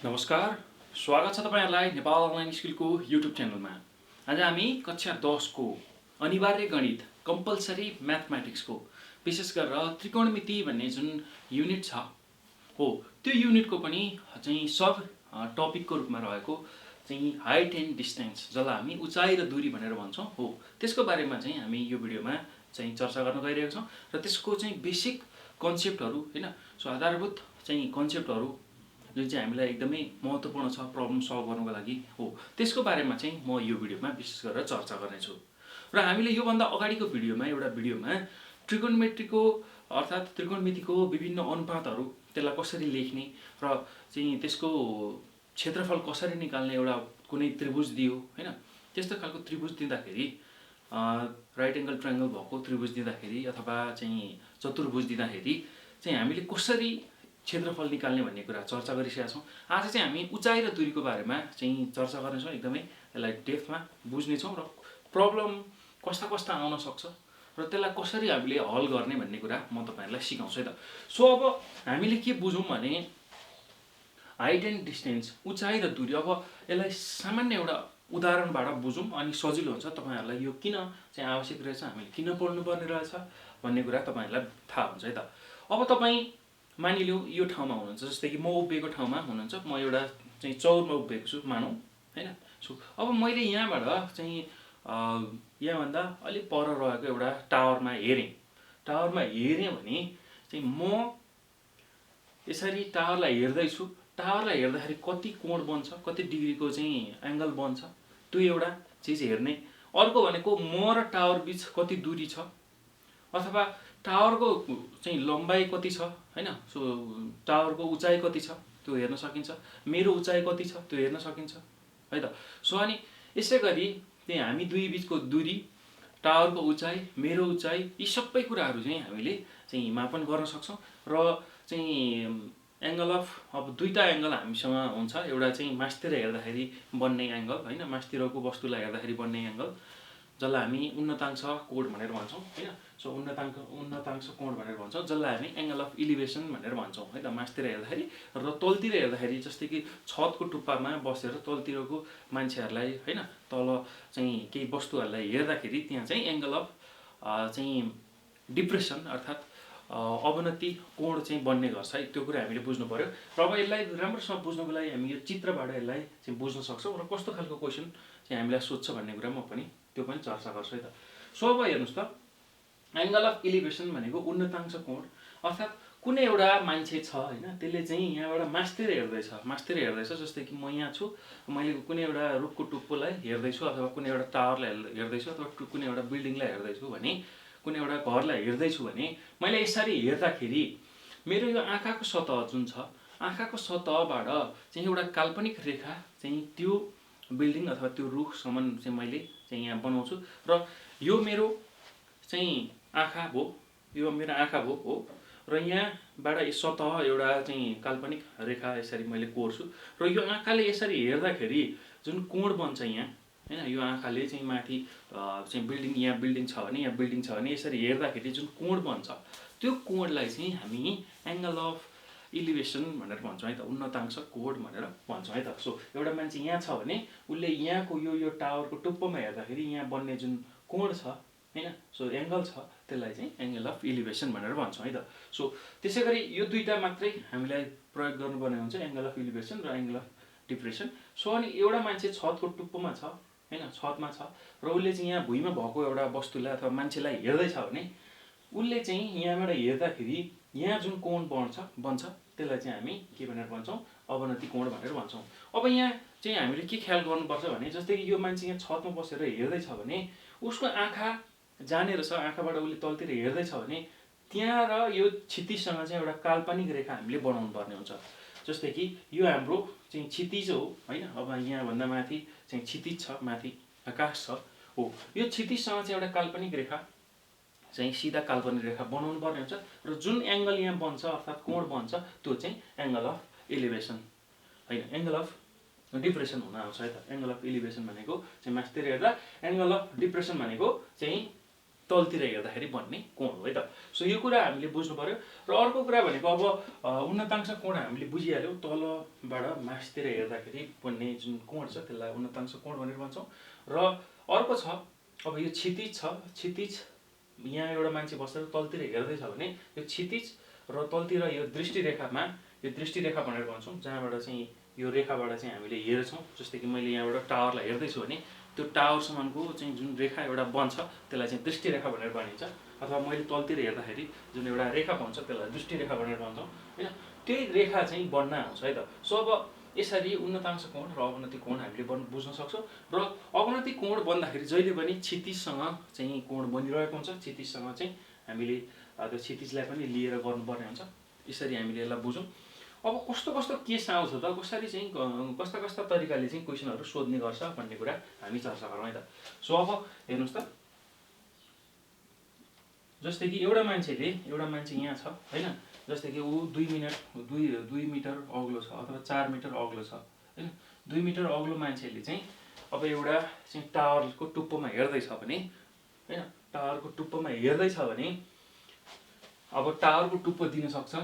नमस्कार, स्वागत छ तपाईहरुलाई नेपाल अनलाइन स्कुलको युट्युब च्यानलमा। आज हामी कक्षा 10 को अनिवार्य गणित कम्पलसरी म्याथमेटिक्सको विशेष गरेर त्रिकोणमिति भन्ने जुन युनिट छ हो त्यो युनिटको पनि चाहिँ सब टपिकको रूपमा रहेको चाहिँ हाइट एन्ड डिस्टेन्स जसलाई हामी उचाइ र दूरी भनेर भन्छौं हो त्यसको बारेमा चाहिँ हामी यो भिडियोमा चाहिँ चर्चा गर्न गइरहेका छौं र त्यसको चाहिँ बेसिक कन्सेप्टहरु हैन सो आधारभूत चाहिँ कन्सेप्टहरु जुन चाहिँ हामीलाई एकदमै महत्त्वपूर्ण छ प्रब्लम सल्भ गर्नको लागि हो त्यसको बारेमा चाहिँ म यो भिडियोमा विशेष गरेर चर्चा गर्ने छु। र हामीले यो भन्दा अगाडिको एउटा भिडियोमा त्रिकोणमितिको अर्थात त्रिकोणमितिको विभिन्न अनुपातहरु त्यसलाई कसरी लेख्ने र चाहिँ त्यसको क्षेत्रफल कसरी निकाल्ने एउटा कुनै त्रिभुज दियो हैन त्यस्तो खालको त्रिभुज दिँदाखेरि राइट एंगल ट्रायंगल भएको त्रिभुज दिँदाखेरि अथवा चाहिँ चतुर्भुज दिँदाखेरि चाहिँ हामीले कसरी क्षेत्रफल निकाल्ने भन्ने कुरा चर्चा गरिसकेका छौं। आज चाहिँ हामी उचाइ र दूरीको बारेमा चाहिँ चर्चा गर्ने छौं, एकदमै यसलाई डेप्थमा बुझ्ने छौं र प्रब्लम कस्ता कस्ता आउन सक्छ र त्यसलाई कसरी हामीले हल गर्ने भन्ने कुरा म तपाईहरुलाई सिकाउँछु है त। सो अब हामीले के बुझौं भने हाइट एन्ड डिस्टेन्स उचाइ र दूरी। अब यसलाई सामान्य एउटा उदाहरणबाट बुझौं अनि सजिलो हुन्छ तपाईहरुलाई यो किन चाहिँ आवश्यक रहेछ, हामीले किन पढ्नु पर्ने रहेछ भन्ने कुरा तपाईहरुलाई थाहा हुन्छ है त। अब तपाई मानिलियौ यो ठाउँमा हुनुहुन्छ, जस्तै कि म उभिएको ठाउँमा हुनुहुन्छ, म एउटा चाहिँ चौरमा उभिएको छु मानौं हैन। सो अब मैले यहाँबाट चाहिँ यहाँ भन्दा अलि पर रहेको एउटा टावरमा हेरेँ भने चाहिँ म यसरी टावरलाई हेर्दै छु, टावरलाई हेर्दाखेरि कति कोण बन्छ, कति डिग्रीको चाहिँ एंगल बन्छ त्यो एउटा चीज हेर्ने। अर्को भनेको म र टावर बीच कति दूरी छ अथवा टावरको चाहिँ लम्बाई कति छ हैन। सो टावरको उचाइ कति छ त्यो हेर्न सकिन्छ, मेरो उचाइ कति छ त्यो हेर्न सकिन्छ है त। सो अनि यसैगरी चाहिँ हामी दुई बीचको दूरी, टावरको उचाइ, मेरो उचाइ, यी सबै कुराहरु चाहिँ हामीले चाहिँ मापन गर्न सक्छौं। र चाहिँ एंगल अफ अब दुईटा एंगल हामीसँग हुन्छ, एउटा चाहिँ मास्तिर हेर्दाखेरि बन्ने एंगल हैन, मास्तिरको वस्तुलाई हेर्दाखेरि बन्ने एंगल जसलाई हामी उन्नतांश कोण भनेर भन्छौं हैन। सो उन्नतांश कोण भनेर भन्छौं, जसलाई हामी एंगल अफ इलिभेसन भनेर भन्छौं है त मास्तिर हेर्दाखेरि। र तलतिर हेर्दाखेरि जस्तै कि छतको टुप्पामा बसेर तलतिरको मान्छेहरुलाई हैन तल चाहिँ केही वस्तुहरुलाई हेर्दाखेरि त्यहाँ चाहिँ एंगल अफ चाहिँ डिप्रेसन अर्थात अवनति कोण चाहिँ बन्ने गर्छ है, त्यो कुरा हामीले बुझ्नु पर्यो। र अब यसलाई राम्रोसँग बुझ्नको लागि हामी यो चित्रबाट यसलाई चाहिँ बुझ्न सक्छौं र कस्तो खालको क्वेशन चाहिँ हामीलाई सोध्छ भन्ने कुरा म पनि त्यो पनि चर्चा गर्छु है त। सो अब हेर्नुस् त, एंगल अफ इलिभेसन भनेको उन्नतांश कोण अर्थात कुनै एउटा मान्छे छ हैन, त्यसले चाहिँ यहाँबाट मास्तिर हेर्दैछ जस्तै कि म यहाँ छु, मैले कुनै एउटा रुखको टुप्पोलाई हेर्दै छु अथवा कुनै एउटा टावरलाई हेर्दै छु अथवा कुनै एउटा बिल्डिङलाई हेर्दै छु भने, कुनै एउटा घरलाई हेर्दै छु भने मैले यसरी हेर्दाखेरि मेरो यो आँखाको सतह जुन छ, आँखाको सतहबाट चाहिँ एउटा काल्पनिक रेखा चाहिँ त्यो बिल्डिङ अथवा त्यो रुखसम्म चाहिँ मैले चाहिँ यहाँ बनाउँछु र यो मेरो चाहिँ आँखा भो, यो मेरो आँखा भो हो र यहाँबाट सतह एउटा चाहिँ काल्पनिक रेखा यसरी मैले कोर्छु र यो आँखाले यसरी हेर्दाखेरि जुन कोण बन्छ यहाँ हैन, यो आँखाले चाहिँ माथि चाहिँ बिल्डिङ, यहाँ बिल्डिङ छ भने यहाँ बिल्डिङ छ भने यसरी हेर्दाखेरि जुन कोण बन्छ त्यो कोणलाई चाहिँ हामी एंगल अफ इलिभेसन भनेर भन्छौं है त, उन्नतांश कोण भनेर भन्छौं है त। सो एउटा मान्छे यहाँ छ भने उले यहाँको यो टावरको टुप्पोमा हेर्दाखेरि यहाँ बन्ने जुन कोण छ हैन, सो एंगल छ त्यसलाई चाहिँ एंगल अफ इलिभेसन भनेर भन्छौं है त। सो त्यसैगरी यो दुईटा मात्रै हामीलाई प्रयोग गर्नुपर्ने हुन्छ, एंगल अफ इलिभेसन र एंगल अफ डिप्रेसन। सो अनि एउटा मान्छे छतको टुप्पोमा छ हैन, छतमा छ र उले चाहिँ यहाँ भुइँमा भएको एउटा वस्तुलाई अथवा मान्छेलाई हेर्दै छ भने उले चाहिँ यहाँबाट हेर्दाखेरि यहाँ जुन कोण बन्छ त्यसलाई चाहिँ हामी के भनेर भन्छौं, अवनति कोण भनेर भन्छौं। अब यहाँ चाहिँ हामीले के ख्याल गर्नुपर्छ भने जस्तै कि यो मान्छे यहाँ छतमा बसेर हेर्दै छ भने उसको आँखा जानेर छ, आँखाबाट उले तलतिर हेर्दै छ भने त्यहाँ र यो क्षितिजसँग चाहिँ एउटा काल्पनिक रेखा हामीले बनाउनु पर्ने हुन्छ। जस्तै कि यो हाम्रो चाहिँ क्षितिज हो हैन, अब यहाँ भन्दा माथि चाहिँ क्षितिज छ, माथि आकाश छ हो, यो क्षितिजसँग चाहिँ एउटा काल्पनिक रेखा चाहिँ सिधा काल्पनिक रेखा बनाउनु पर्ने हुन्छ र जुन एंगल यहाँ बन्छ अर्थात कोण बन्छ त्यो चाहिँ एंगल अफ इलिभेसन हैन, एंगल अफ डिप्रेसन हुन आउँछ है त। एंगल अफ इलिभेसन भनेको चाहिँ मास्तिर हेर्दा, एंगल अफ डिप्रेसन भनेको चाहिँ तलतिर हेर्दाखेरि बन्ने कोण हो है त। सो यो कुरा हामीले बुझ्नु पर्यो। र अर्को कुरा भनेको अब उन्नतांश कोण हामीले बुझिहाल्यौँ, तलबाट माथितिर हेर्दाखेरि बन्ने जुन कोण छ त्यसलाई उन्नतांश कोण भनेर भन्छौँ। र अर्को छ अब यो क्षितिज छ, क्षितिज यहाँ एउटा मान्छे बसेर तलतिर हेर्दैछ भने यो क्षितिज र तलतिर यो दृष्टिरेखामा यो दृष्टिरेखा भनेर भन्छौँ, जहाँबाट चाहिँ यो रेखाबाट चाहिँ हामीले हेर्छौँ। जस्तै कि मैले यहाँबाट टावरलाई हेर्दैछु भने त्यो टावरसम्मको चाहिँ जुन रेखा एउटा बन्छ त्यसलाई चाहिँ दृष्टिरेखा भनेर भनिन्छ। अथवा मैले तलतिर हेर्दाखेरि जुन एउटा रेखा बन्छ त्यसलाई दृष्टिरेखा भनेर भन्छौँ होइन। त्यही रेखा चाहिँ बन्न आउँछ है त। सो अब यसरी उन्नतांश कोण र अवनति कोण हामीले बुझ्न सक्छौँ। र अवनति कोण बन्दाखेरि जहिले पनि क्षितिजसँग चाहिँ कोण बनिरहेको हुन्छ, क्षितिजसँग चाहिँ हामीले त्यो क्षितिजलाई पनि लिएर गर्नुपर्ने हुन्छ। यसरी हामीले यसलाई बुझौँ। अब कस्तो कस्तो केस आउँछ त, कसरी चाहिँ कस्ता कस्ता तरिकाले चाहिँ क्वेसनहरू सोध्ने गर्छ भन्ने कुरा हामी चर्चा गरौँ है त। सो अब हेर्नुहोस् त, जस्तै कि एउटा मान्छे यहाँ छ होइन, जस्तै कि ऊ 2 मिटर अग्लो छ अथवा 4 मिटर अग्लो छ होइन। 2 मिटर अग्लो मान्छेले चाहिँ अब एउटा चाहिँ टावरको टुप्पोमा हेर्दैछ भने होइन, टावरको टुप्पोमा हेर्दैछ भने अब टावरको टुप्पो दिन सक्छ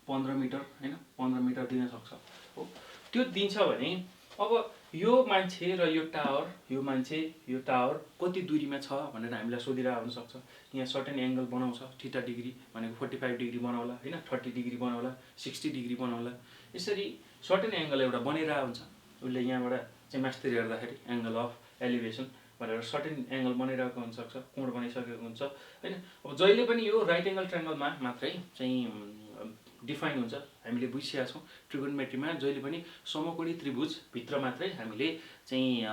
15 मिटर होइन, 15 मिटर दिन सक्छ हो। त्यो दिन्छ भने अब यो मान्छे र यो टावर, यो मान्छे यो टावर कति दूरीमा छ भनेर हामीलाई सोधिरहेको हुनसक्छ। यहाँ सर्टेन एङ्गल बनाउँछ, थीटा डिग्री भनेको 45 डिग्री बनाउला होइन, 30 डिग्री बनाउला, 60 डिग्री बनाउला। यसरी सर्टेन एङ्गल एउटा बनिरहेको हुन्छ। उसले यहाँबाट चाहिँ मास्तिर हेर्दाखेरि एङ्गल अफ एलिभेसन भनेर सर्टेन एङ्गल बनाइरहेको हुनसक्छ, कोण बनाइसकेको हुन्छ होइन। अब जहिले पनि यो राइट एङ्गल ट्रायङ्गलमा मात्रै चाहिँ डिफाइन हुन्छ। हामीले बुझिसकेका छौँ ट्रिगोनोमेट्रीमा जहिले पनि समकोणी त्रिभुजभित्र मात्रै हामीले चाहिँ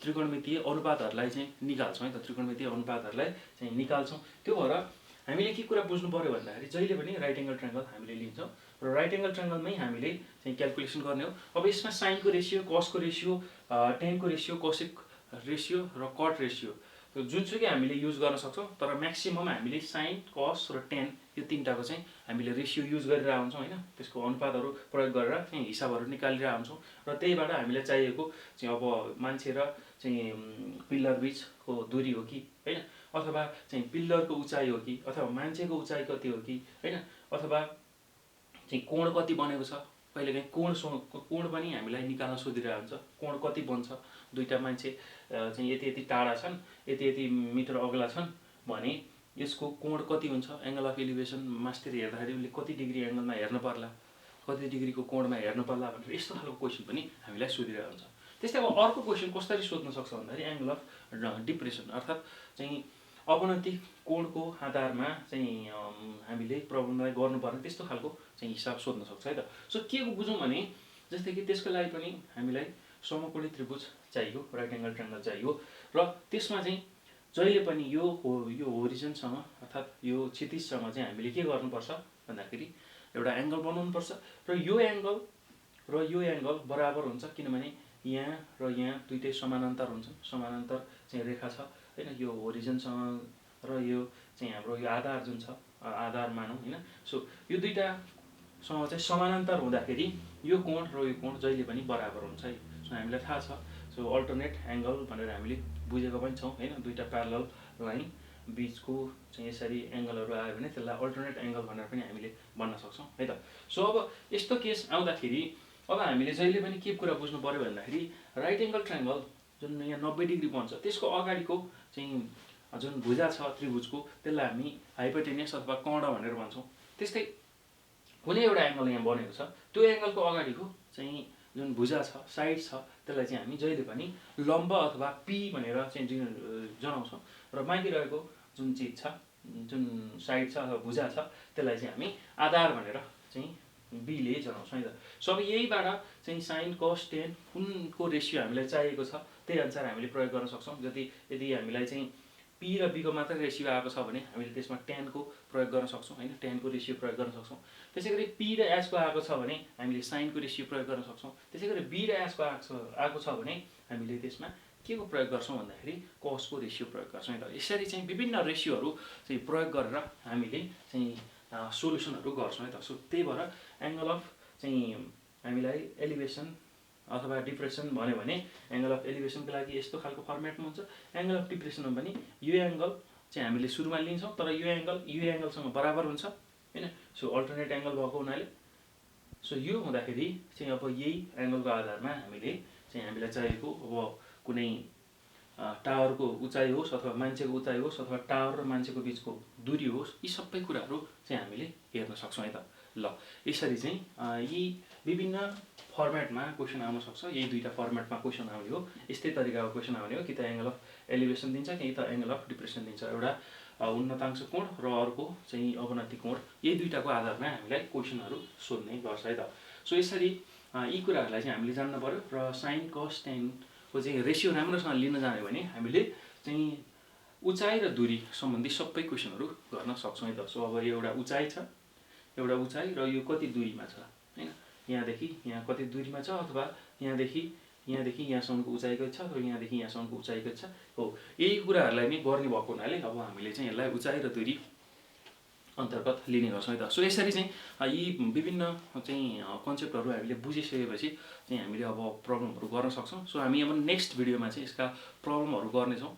त्रिकोणमितीय अनुपातहरूलाई चाहिँ निकाल्छौँ है त, त्रिकोणमितीय अनुपातहरूलाई चाहिँ निकाल्छौँ। त्यो भएर हामीले के कुरा बुझ्नु पर्यो भन्दाखेरि जहिले पनि राइट एङ्गल ट्रायङ्गल हामीले लिन्छौँ र राइट एङ्गल ट्रायङ्गलमै हामीले चाहिँ क्यालकुलेसन गर्ने हो। अब यसमा साइनको रेसियो, कसको रेसियो, टेनको रेसियो, कोसेक रेसियो र कट रेसियो जुनसुकै हामीले युज गर्न सक्छौँ। तर म्याक्सिमम हामीले साइन, कस र टेन यो तिनटाको चाहिँ हामीले रेसियो युज गरिरहेको हुन्छौँ होइन। त्यसको अनुपातहरू प्रयोग गरेर चाहिँ हिसाबहरू निकालिरहेको हुन्छौँ र त्यहीबाट हामीलाई चाहिएको चाहिँ अब मान्छे र चाहिँ पिल्लर बिचको दूरी हो कि होइन, अथवा चाहिँ पिल्लरको उचाइ हो कि, अथवा मान्छेको उचाइ कति हो कि होइन, अथवा चाहिँ कोण कति बनेको छ। कहिलेकाहीँ कोण पनि हामीलाई निकाल्न सोधिरहेको हुन्छ, कोण कति बन्छ। दुईटा मान्छे चाहिँ यति यति टाढा छन्, यति यति मिटर अग्ला छन् भने यसको कोण कति हुन्छ, एङ्गल अफ एलिभेसन मास्तिर हेर्दाखेरि उसले कति डिग्री एङ्गलमा हेर्नु पर्ला, कति डिग्रीको कोणमा हेर्नु पर्ला भनेर यस्तो खालको क्वेसन पनि हामीलाई सोधिरहेको हुन्छ। त्यस्तै अब अर्को क्वेसन कसरी सोध्न सक्छ भन्दाखेरि एङ्गल अफ डिप्रेसन अर्थात् चाहिँ अवनति कोणको आधारमा चाहिँ हामीले प्रबन्धलाई गर्नुपर्ने त्यस्तो खालको चाहिँ हिसाब सोध्न सक्छ है त। सो के बुझौँ भने जस्तै कि त्यसको लागि पनि हामीलाई समकोणी त्रिभुज चाहियो, राइट एङ्गल ट्रायङ्गल चाहियो र त्यसमा चाहिँ जहिले पनि यो होरिजनसँग अर्थात् यो क्षितिजसँग चाहिँ हामीले के गर्नुपर्छ भन्दाखेरि एउटा एङ्गल बनाउनुपर्छ र यो एङ्गल बराबर हुन्छ, किनभने यहाँ र यहाँ दुइटै समानान्तर हुन्छन्। समानान्तर चाहिँ रेखा छ होइन, यो होरिजनसँग र यो चाहिँ हाम्रो यो आधार जुन छ, आधार मानौँ होइन। सो यो दुईटासँग चाहिँ समानान्तर हुँदाखेरि यो कोण र यो कोण जहिले पनि बराबर हुन्छ है। सो हामीलाई थाहा छ। सो अल्टरनेट एङ्गल भनेर हामीले बुझेको पनि छौँ होइन। दुईटा प्यारलल लाइन बिचको चाहिँ यसरी एङ्गलहरू आयो भने त्यसलाई अल्टरनेट एङ्गल भनेर पनि हामीले भन्न सक्छौँ है त। सो अब यस्तो केस आउँदाखेरि अब हामीले जहिले पनि के कुरा बुझ्नु पर्यो भन्दाखेरि राइट एङ्गल ट्रायङ्गल जुन यहाँ 90 डिग्री बन्छ त्यसको अगाडिको चाहिँ जुन भुजा छ त्रिभुजको त्यसलाई हामी हाइपोटेनियस अथवा कर्ण भनेर भन्छौँ। त्यस्तै कुनै एउटा एङ्गल यहाँ बनेको छ, त्यो एङ्गलको अगाडिको चाहिँ जुन भुजा छ, साइड छ, त्यसलाई चाहिँ हामी जहिले पनि लम्ब अथवा पी भनेर चाहिँ जनाउँछौँ र बाँकी रहेको जुन चिज छ, जुन साइड छ अथवा भुजा छ त्यसलाई चाहिँ हामी आधार भनेर चाहिँ बीले जनाउँछौँ है त। सो अब यहीबाट चाहिँ साइन, कस, टेन कुनको रेसियो हामीलाई चाहिएको छ त्यही अनुसार हामीले प्रयोग गर्न सक्छौँ। यदि हामीलाई चाहिँ पी र बीको मात्रै रेसियो आएको छ भने हामीले त्यसमा टेनको प्रयोग गर्न सक्छौँ होइन, टेनको रेसियो प्रयोग गर्न सक्छौँ। त्यसै गरी पी र एसको आएको छ भने हामीले साइनको रेसियो प्रयोग गर्न सक्छौँ। त्यसै गरी बी र एसको आएको छ भने हामीले त्यसमा के को प्रयोग गर्छौँ भन्दाखेरि कसको रेसियो प्रयोग गर्छौँ है त। यसरी चाहिँ विभिन्न रेसियोहरू चाहिँ प्रयोग गरेर हामीले चाहिँ सोल्युसनहरू गर्छौँ है त। सो त्यही भएर एङ्गल अफ चाहिँ हामीलाई एलिभेसन अथवा डिप्रेसन भन्यो भने एंगल अफ एलिभेसनको लागि यस्तो खालको फर्मेटमा हुन्छ। एंगल अफ डिप्रेसनमा पनि यो एंगल चाहिँ हामीले सुरुमा लिन्छौँ तर यो एंगलसँग बराबर हुन्छ हैन। सो अल्टरनेट एंगल भएको हुनाले सो यो हुँदाखेरि चाहिँ अब यही एंगलको आधारमा हामीले चाहिँ हामीलाई चाहिएको अब कुनै टावरको उचाइ होस् अथवा मान्छेको उचाइ होस् अथवा टावर र मान्छेको बीचको दूरी होस्, यी सबै कुराहरू चाहिँ हामीले हेर्न सक्छौँ है त। ल यसरी चाहिँ यी विभिन्न फर्मेटमा क्वेसन आउन सक्छ। यही दुईटा फर्मेटमा क्वेसन आउने हो। यस्तै तरिकाको क्वेसन आउने हो, कि त एंगल अफ एलिभेसन दिन्छ कि त एंगल अफ डिप्रेसन दिन्छ। एउटा उन्नतांश कोण र अर्को चाहिँ अवनति कोण, यही दुईटाको आधारमा हामीलाई क्वेसनहरू सोध्ने गर्छ है त। सो यसरी यी कुराहरूलाई चाहिँ हामीले जान्न पर्यो र साइन कस टेनको चाहिँ रेसियो राम्रोसँग लिन जान्यो भने हामीले चाहिँ उचाइ र दूरी सम्बन्धी सबै क्वेसनहरू गर्न सक्छौँ है त। सो अब यो एउटा उचाइ छ, एउटा उचाइ र यो कति दूरीमा छ हैन, यहाँदेखि यहाँ कति दूरीमा छ अथवा यहाँदेखि यहाँसम्मको उचाइ कति छ अथवा यहाँदेखि यहाँसम्मको उचाइ कति छ हो, यही कुराहरूलाई नै गर्ने भएको हुनाले अब हामीले चाहिँ यसलाई उचाइ र दूरी अन्तर्गत लिने गर्छौँ है त। सो यसरी चाहिँ यी विभिन्न चाहिँ कन्सेप्टहरू हामीले बुझिसकेपछि चाहिँ हामीले अब प्रब्लमहरू गर्न सक्छौँ। सो हामी अब नेक्स्ट भिडियोमा चाहिँ यसका प्रब्लमहरू गर्नेछौँ।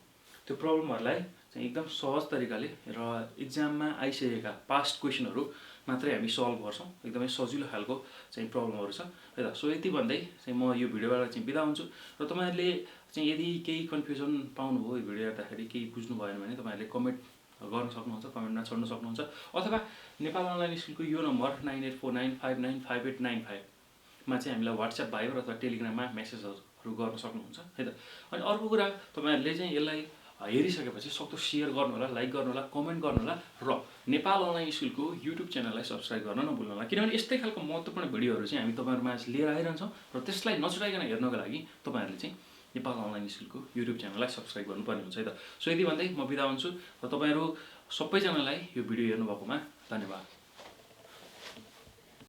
त्यो प्रब्लमहरूलाई चाहिँ एकदम सहज तरिकाले र इक्जाममा आइसकेका पास्ट क्वेसनहरू मात्रै हामी सल्भ गर्छौँ। एकदमै सजिलो खालको चाहिँ प्रब्लमहरू छ है त। सो यति भन्दै चाहिँ म यो भिडियोबाट चाहिँ बिदा हुन्छु र तपाईँहरूले चाहिँ यदि केही कन्फ्युजन पाउनुभयो यो भिडियो हेर्दाखेरि, केही बुझ्नु भएन भने तपाईँहरूले कमेन्ट गर्न सक्नुहुन्छ, कमेन्टमा छोड्न सक्नुहुन्छ अथवा नेपाल अनलाइन स्कुलको यो नम्बर 9849595895 मा चाहिँ हामीलाई व्हाट्सएप, भाइबर अथवा टेलिग्राममा मेसेजहरू गर्न सक्नुहुन्छ है त। अनि अर्को कुरा, तपाईँहरूले चाहिँ यसलाई हेरिसकेपछि सक्दो सेयर गर्नुहोला, लाइक गर्नुहोला, कमेन्ट गर्नुहोला र नेपाल अनलाइन स्कुलको युट्युब च्यानललाई सब्स्क्राइब गर्न नभुल्नुहोला। किनभने यस्तै खालको महत्त्वपूर्ण भिडियोहरू चाहिँ हामी तपाईँहरूमा लिएर आइरहन्छौँ र त्यसलाई नछुटाइकन हेर्नको लागि तपाईँहरूले चाहिँ नेपाल अनलाइन स्कुलको युट्युब च्यानललाई सब्स्क्राइब गर्नुपर्ने हुन्छ है त। सो यति भन्दै म बिदा हुन्छु र तपाईँहरू सबैजनालाई यो भिडियो हेर्नुभएकोमा धन्यवाद।